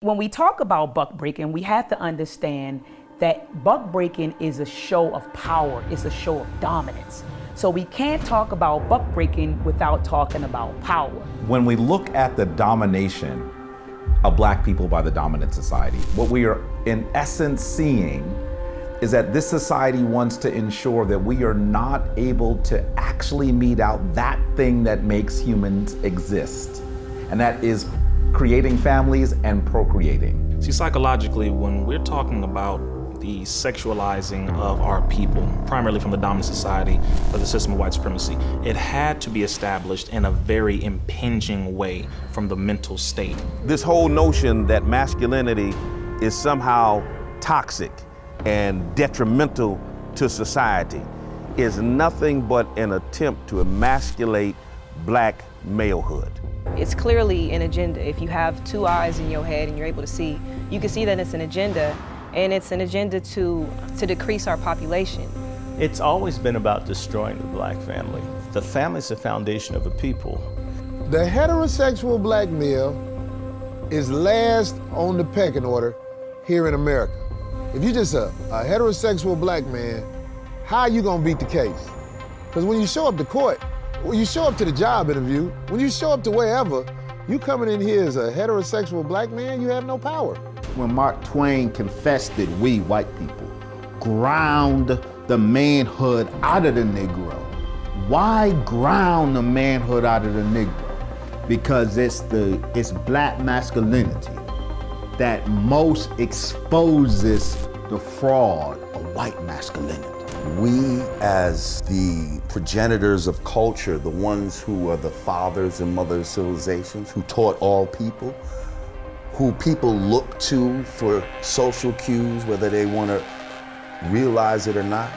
When we talk about buck breaking, we have to understand that buck breaking is a show of power, it's a show of dominance. So we can't talk about buck breaking without talking about power. When we look at the domination of Black people by the dominant society, what we are in essence seeing is that this society wants to ensure that we are not able to actually mete out that thing that makes humans exist, and that is creating families and procreating. See, psychologically, when we're talking about the sexualizing of our people, primarily from the dominant society of the system of white supremacy, it had to be established in a very impinging way from the mental state. This whole notion that masculinity is somehow toxic and detrimental to society is nothing but an attempt to emasculate Black malehood. It's clearly an agenda. If you have two eyes in your head and you're able to see, you can see that it's an agenda, and it's an agenda to decrease our population. It's always been about destroying the Black family. The family is the foundation of a people. The heterosexual Black male is last on the pecking order here in America. If you're just a heterosexual Black man, how are you gonna beat the case? Because when you show up to court, when you show up to the job interview, when you show up to wherever, you coming in here as a heterosexual Black man, you have no power. When Mark Twain confessed that we, white people, ground the manhood out of the Negro. Why ground the manhood out of the Negro? Because it's Black masculinity that most exposes the fraud of white masculinity. We, as the progenitors of culture, the ones who are the fathers and mothers of civilizations, who taught all people, who people look to for social cues, whether they want to realize it or not,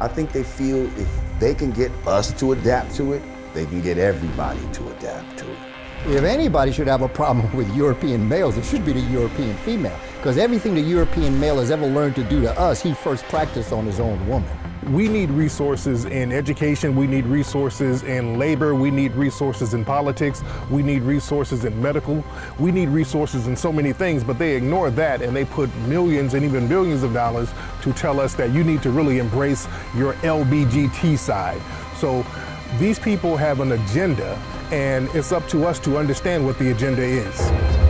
I think they feel if they can get us to adapt to it, they can get everybody to adapt to it. If anybody should have a problem with European males, it should be the European female. Because everything the European male has ever learned to do to us, he first practiced on his own woman. We need resources in education, we need resources in labor, we need resources in politics, we need resources in medical, we need resources in so many things, but they ignore that and they put millions and even billions of dollars to tell us that you need to really embrace your LBGT side. So these people have an agenda, and it's up to us to understand what the agenda is.